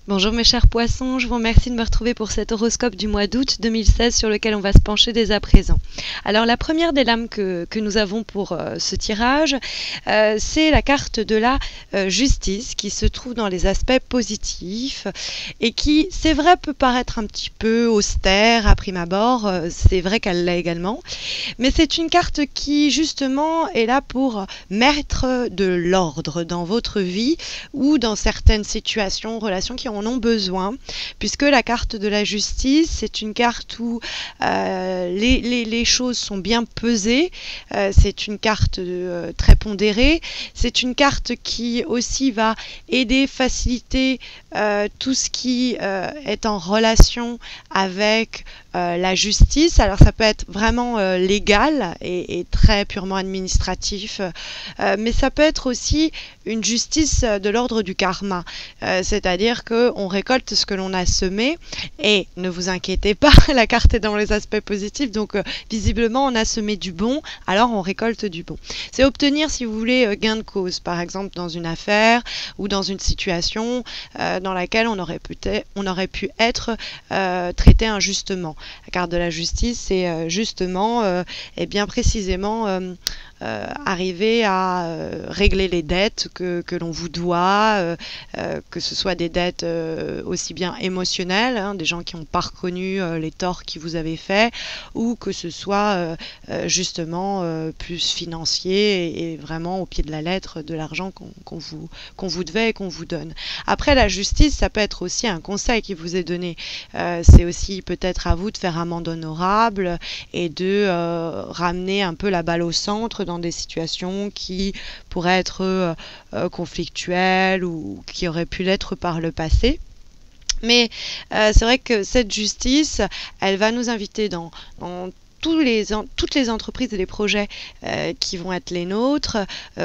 Bonjour mes chers poissons, je vous remercie de me retrouver pour cet horoscope du mois d'août 2016 sur lequel on va se pencher dès à présent. Alors la première des lames que nous avons pour ce tirage, c'est la carte de la justice qui se trouve dans les aspects positifs et qui, c'est vrai, peut paraître un petit peu austère à prime abord, c'est vrai qu'elle l'est également, mais c'est une carte qui justement est là pour mettre de l'ordre dans votre vie ou dans certaines situations, relations qui en ont besoin, puisque la carte de la justice, c'est une carte où les choses sont bien pesées, c'est une carte très pondérée, c'est une carte qui aussi va aider, faciliter tout ce qui est en relation avec la justice. Alors ça peut être vraiment légal et très purement administratif, mais ça peut être aussi une justice de l'ordre du karma, c'est-à-dire qu'on récolte ce que l'on a semé, et ne vous inquiétez pas, la carte est dans les aspects positifs, donc visiblement on a semé du bon, alors on récolte du bon. C'est obtenir, si vous voulez, gain de cause, par exemple dans une affaire ou dans une situation dans laquelle on aurait pu être traité injustement. La carte de la justice, c'est justement et bien précisément arriver à régler les dettes que l'on vous doit, que ce soit des dettes aussi bien émotionnelles, hein, des gens qui n'ont pas reconnu les torts qu'ils vous avaient faits, ou que ce soit justement plus financier et vraiment au pied de la lettre de l'argent qu'on vous devait et qu'on vous donne. Après, la justice, ça peut être aussi un conseil qui vous est donné. C'est aussi peut-être à vous de faire amende honorable et de ramener un peu la balle au centre dans des situations qui pourraient être conflictuelles ou qui auraient pu l'être par le passé. Mais c'est vrai que cette justice, elle va nous inviter dans toutes les entreprises et les projets qui vont être les nôtres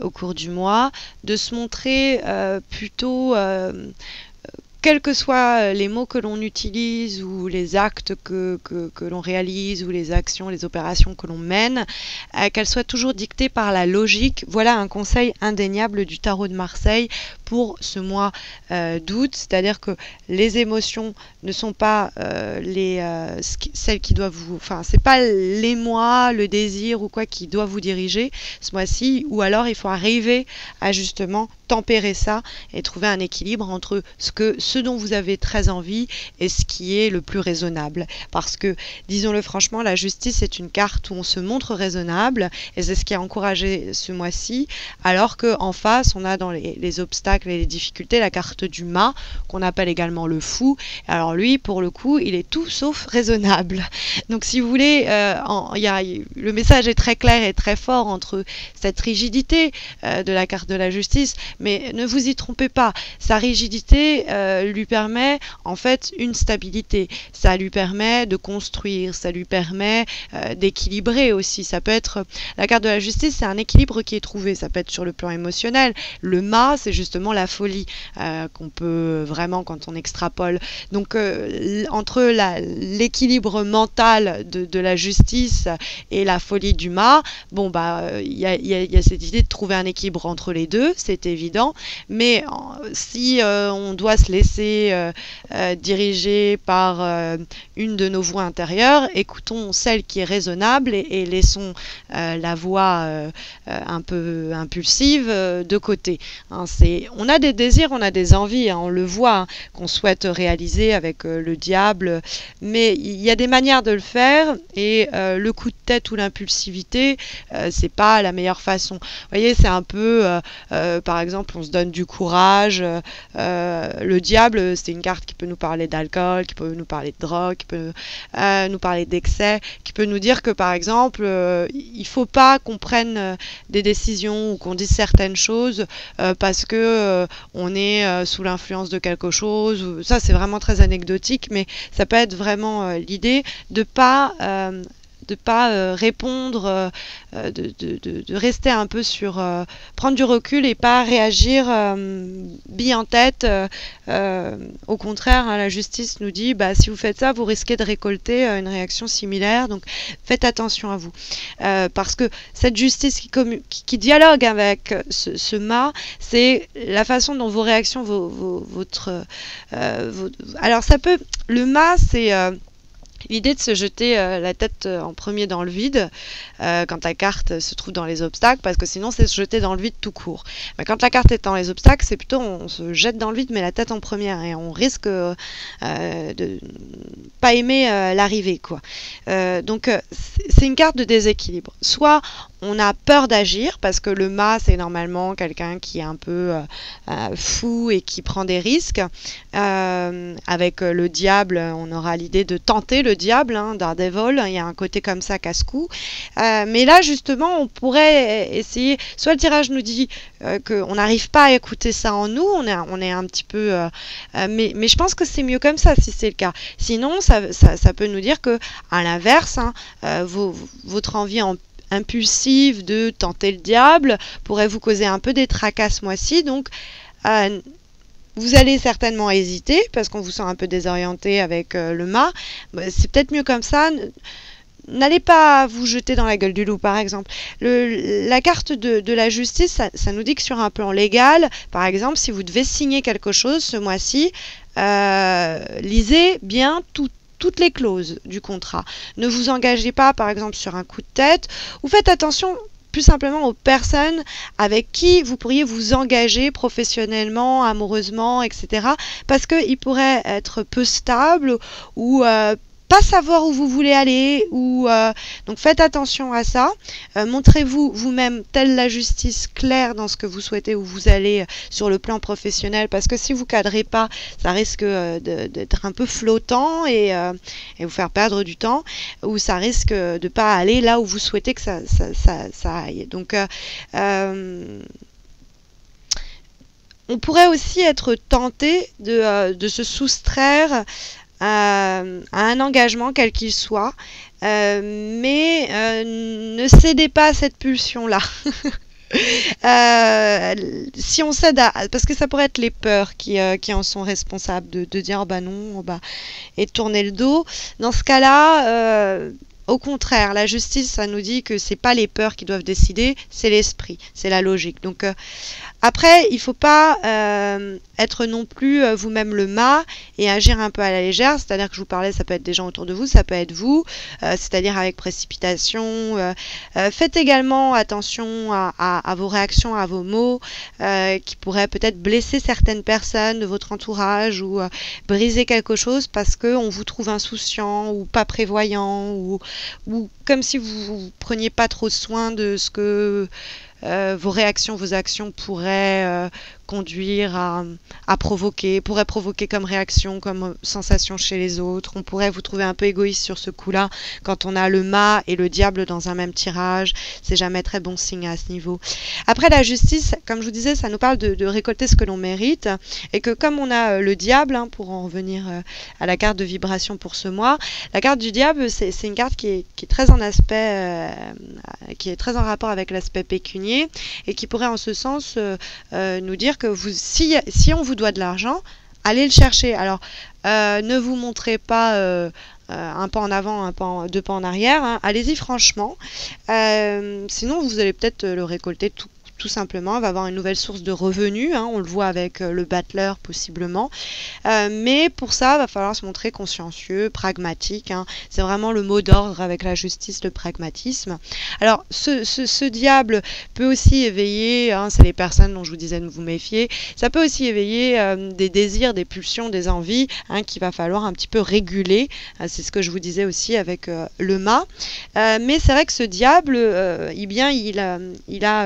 au cours du mois, de se montrer plutôt quels que soient les mots que l'on utilise ou les actes que l'on réalise ou les actions, les opérations que l'on mène, qu'elles soient toujours dictées par la logique. Voilà un conseil indéniable du tarot de Marseille pour ce mois d'août, c'est-à-dire que les émotions ne sont pas celles qui doivent vous... Enfin, c'est pas l'émoi, le désir ou quoi qui doit vous diriger ce mois-ci, ou alors il faut arriver à justement tempérer ça et trouver un équilibre entre ce dont vous avez très envie et ce qui est le plus raisonnable. Parce que, disons-le franchement, la justice est une carte où on se montre raisonnable, et c'est ce qui a encouragé ce mois-ci, alors qu'en face, on a dans les obstacles et les difficultés la carte du mât, qu'on appelle également le fou. Alors lui, pour le coup, il est tout sauf raisonnable. Donc si vous voulez, le message est très clair et très fort entre cette rigidité de la carte de la justice, mais ne vous y trompez pas, sa rigidité lui permet en fait une stabilité, ça lui permet de construire, ça lui permet d'équilibrer aussi. Ça peut être, la carte de la justice, c'est un équilibre qui est trouvé, ça peut être sur le plan émotionnel. Le mât, c'est justement la folie qu'on peut vraiment, quand on extrapole. Donc entre l'équilibre mental de la justice et la folie du mât, bon il y a cette idée de trouver un équilibre entre les deux, c'est évident, mais si on doit se laisser diriger par une de nos voix intérieures, écoutons celle qui est raisonnable et laissons la voix un peu impulsive de côté. Hein, on a des désirs, on a des envies, hein, on le voit, hein, qu'on souhaite réaliser avec le diable, mais il y a des manières de le faire, et le coup de tête ou l'impulsivité, c'est pas la meilleure façon. Vous voyez, c'est un peu par exemple, on se donne du courage. Le diable, c'est une carte qui peut nous parler d'alcool, qui peut nous parler de drogue, qui peut nous parler d'excès, qui peut nous dire que, par exemple, il ne faut pas qu'on prenne des décisions ou qu'on dise certaines choses parce que on est sous l'influence de quelque chose. Ça, c'est vraiment très anecdotique, mais ça peut être vraiment l'idée de ne pas pas répondre, de rester un peu sur prendre du recul et pas réagir bille en tête. Au contraire, hein, la justice nous dit si vous faites ça, vous risquez de récolter une réaction similaire, donc faites attention à vous, parce que cette justice qui dialogue avec ce mât, c'est la façon dont vos réactions, alors ça peut, le mât, c'est l'idée de se jeter la tête en premier dans le vide quand la carte se trouve dans les obstacles, parce que sinon c'est se jeter dans le vide tout court. Mais quand la carte est dans les obstacles, c'est plutôt on se jette dans le vide mais la tête en première, et on risque de pas aimer l'arrivée, quoi. Donc c'est une carte de déséquilibre. Soit on a peur d'agir parce que le mât, c'est normalement quelqu'un qui est un peu fou et qui prend des risques. Avec le diable, on aura l'idée de tenter le diable, hein, Daredevil, il y a un côté comme ça casse-cou. Mais là, justement, on pourrait essayer, soit le tirage nous dit qu'on n'arrive pas à écouter ça en nous, on est un petit peu... mais je pense que c'est mieux comme ça, si c'est le cas. Sinon, ça peut nous dire que, à l'inverse, hein, votre envie impulsive de tenter le diable pourrait vous causer un peu des tracas ce mois-ci, donc vous allez certainement hésiter parce qu'on vous sent un peu désorienté avec le mât. C'est peut-être mieux comme ça. N'allez pas vous jeter dans la gueule du loup, par exemple. La carte de la justice, ça nous dit que sur un plan légal, par exemple, si vous devez signer quelque chose ce mois-ci, lisez bien toutes les clauses du contrat. Ne vous engagez pas, par exemple, sur un coup de tête, ou faites attention plus simplement aux personnes avec qui vous pourriez vous engager professionnellement, amoureusement, etc. Parce qu'ils pourraient être peu stables ou pas savoir où vous voulez aller, donc faites attention à ça. Montrez-vous vous-même telle la justice, claire dans ce que vous souhaitez, où vous allez sur le plan professionnel, parce que si vous cadrez pas, ça risque d'être un peu flottant et vous faire perdre du temps, ou ça risque de pas aller là où vous souhaitez que ça aille. Donc on pourrait aussi être tenté de se soustraire à un engagement quel qu'il soit, mais ne cédez pas à cette pulsion-là. Si on cède parce que ça pourrait être les peurs qui en sont responsables, de dire non, et de tourner le dos. Dans ce cas-là, au contraire, la justice, ça nous dit que c'est pas les peurs qui doivent décider, c'est l'esprit, c'est la logique. Donc après, il ne faut pas être non plus vous-même le mât et agir un peu à la légère, c'est-à-dire que je vous parlais, ça peut être des gens autour de vous, ça peut être vous, c'est-à-dire avec précipitation. Faites également attention à vos réactions, à vos mots, qui pourraient peut-être blesser certaines personnes de votre entourage ou briser quelque chose parce qu'on vous trouve insouciant ou pas prévoyant ou comme si vous preniez pas trop soin de ce que vos réactions, vos actions pourraient conduire à provoquer, pourrait provoquer comme réaction, comme sensation chez les autres. On pourrait vous trouver un peu égoïste sur ce coup-là quand on a le mât et le diable dans un même tirage. C'est jamais très bon signe à ce niveau. Après, la justice, comme je vous disais, ça nous parle de récolter ce que l'on mérite, et que comme on a le diable, hein, pour en revenir à la carte de vibration pour ce mois, la carte du diable, c'est une carte qui est très en aspect, qui est très en rapport avec l'aspect pécunier, et qui pourrait en ce sens nous dire que si on vous doit de l'argent, allez le chercher. Alors, ne vous montrez pas un pas en avant, deux pas en arrière, hein. Allez-y franchement. Sinon, vous allez peut-être le récolter tout simplement, on va avoir une nouvelle source de revenus, hein, on le voit avec le battleur possiblement, mais pour ça, il va falloir se montrer consciencieux, pragmatique, hein. C'est vraiment le mot d'ordre avec la justice, le pragmatisme. Alors, ce diable peut aussi éveiller, hein, c'est les personnes dont je vous disais de vous méfier, ça peut aussi éveiller des désirs, des pulsions, des envies, hein, qu'il va falloir un petit peu réguler, c'est ce que je vous disais aussi avec le mât, mais c'est vrai que ce diable, il a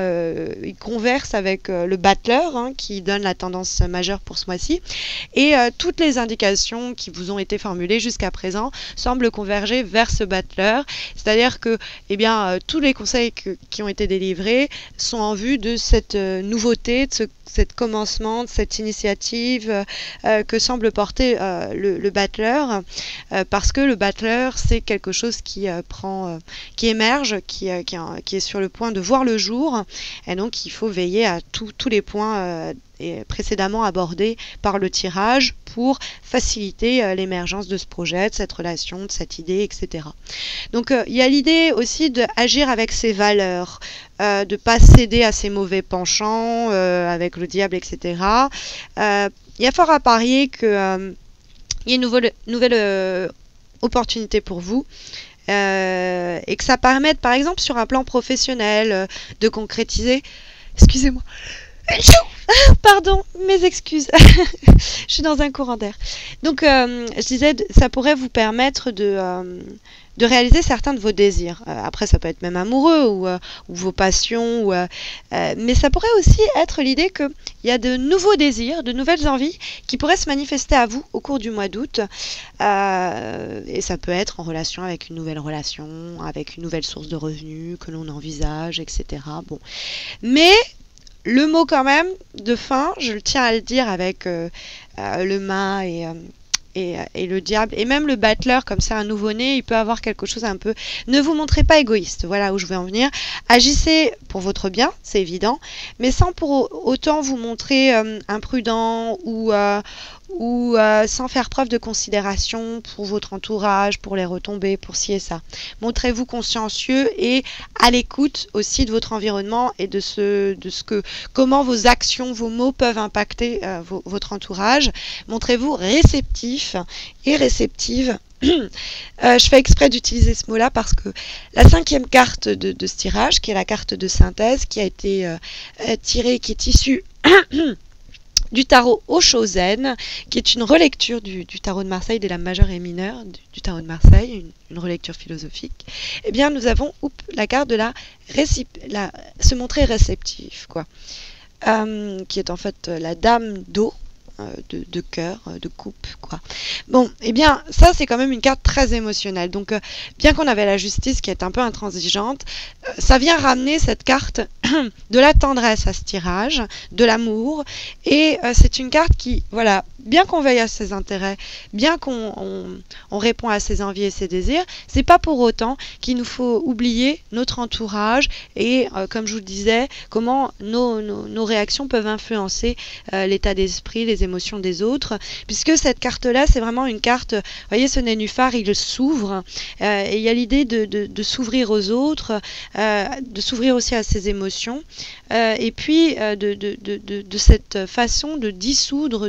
il converse avec le battleur, hein, qui donne la tendance majeure pour ce mois-ci. Et toutes les indications qui vous ont été formulées jusqu'à présent semblent converger vers ce battleur. C'est-à-dire que eh bien, tous les conseils qui ont été délivrés sont en vue de cette nouveauté, de cette commencement, de cette initiative que semble porter le battleur, parce que le battleur, c'est quelque chose qui émerge, qui est sur le point de voir le jour, et donc il faut veiller à tous les points précédemment abordés par le tirage pour faciliter l'émergence de ce projet, de cette relation, de cette idée, etc. Donc il y a l'idée aussi d'agir avec ses valeurs, de ne pas céder à ses mauvais penchants, avec le diable, etc. Il y a fort à parier qu'il y ait une nouvelle opportunité pour vous. Et que ça permette, par exemple, sur un plan professionnel, de concrétiser... Excusez-moi. Pardon, mes excuses. Je suis dans un courant d'air. Donc, je disais, ça pourrait vous permettre de réaliser certains de vos désirs. Après, ça peut être même amoureux ou vos passions. Mais ça pourrait aussi être l'idée qu'il y a de nouveaux désirs, de nouvelles envies qui pourraient se manifester à vous au cours du mois d'août. Et ça peut être en relation avec une nouvelle relation, avec une nouvelle source de revenus que l'on envisage, etc. Bon. Mais... le mot quand même de fin, je tiens à le dire avec le mât et le diable, et même le battleur, comme c'est un nouveau-né, il peut avoir quelque chose un peu... Ne vous montrez pas égoïste, voilà où je veux en venir. Agissez pour votre bien, c'est évident, mais sans pour autant vous montrer imprudent ou sans faire preuve de considération pour votre entourage, pour les retombées, pour ci et ça. Montrez-vous consciencieux et à l'écoute aussi de votre environnement et comment vos actions, vos mots peuvent impacter votre entourage. Montrez-vous réceptif et réceptive. Je fais exprès d'utiliser ce mot-là parce que la 5e carte de ce tirage, qui est la carte de synthèse, qui a été tirée, qui est issue du tarot Oshozen, qui est une relecture du tarot de Marseille, des lames majeures et mineures du tarot de Marseille, une relecture philosophique. Eh bien, nous avons la carte de se montrer réceptif, quoi, qui est en fait la dame d'eau, de cœur, de coupe, quoi. Bon, eh bien, ça, c'est quand même une carte très émotionnelle. Donc, bien qu'on avait la justice qui est un peu intransigeante, ça vient ramener cette carte de la tendresse à ce tirage, de l'amour. Et c'est une carte qui, voilà, bien qu'on veille à ses intérêts, bien qu'on répond à ses envies et ses désirs, c'est pas pour autant qu'il nous faut oublier notre entourage et, comme je vous le disais, comment nos réactions peuvent influencer l'état d'esprit, les émotions des autres, puisque cette carte-là, c'est vraiment une carte, vous voyez, ce nénuphar, il s'ouvre, et il y a l'idée de s'ouvrir aux autres, de s'ouvrir aussi à ses émotions, et puis de cette façon de dissoudre,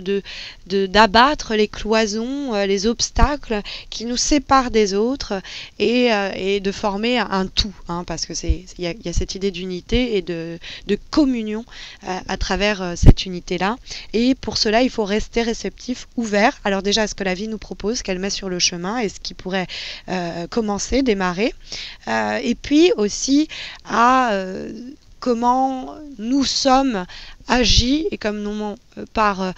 d'abattre les cloisons, les obstacles qui nous séparent des autres, et de former un tout, hein, parce que il y a cette idée d'unité et de communion à travers cette unité-là, et pour cela, il faut rester réceptif, ouvert, alors déjà à ce que la vie nous propose, qu'elle met sur le chemin, et ce qui pourrait commencer, démarrer, et puis aussi à comment nous sommes agis et comme nous par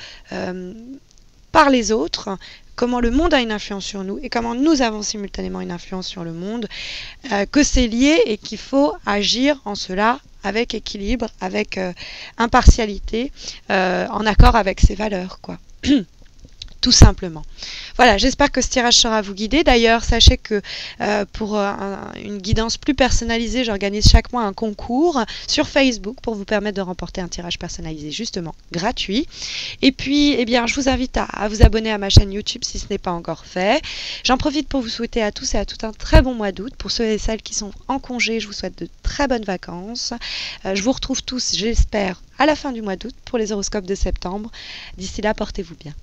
les autres, comment le monde a une influence sur nous et comment nous avons simultanément une influence sur le monde, que c'est lié et qu'il faut agir en cela avec équilibre, avec impartialité, en accord avec ses valeurs, quoi. Tout simplement. Voilà, j'espère que ce tirage saura vous guider. D'ailleurs, sachez que pour une guidance plus personnalisée, j'organise chaque mois un concours sur Facebook pour vous permettre de remporter un tirage personnalisé justement gratuit. Et puis, eh bien, je vous invite à vous abonner à ma chaîne YouTube si ce n'est pas encore fait. J'en profite pour vous souhaiter à tous et à toutes un très bon mois d'août. Pour ceux et celles qui sont en congé, je vous souhaite de très bonnes vacances. Je vous retrouve tous, j'espère, à la fin du mois d'août pour les horoscopes de septembre. D'ici là, portez-vous bien.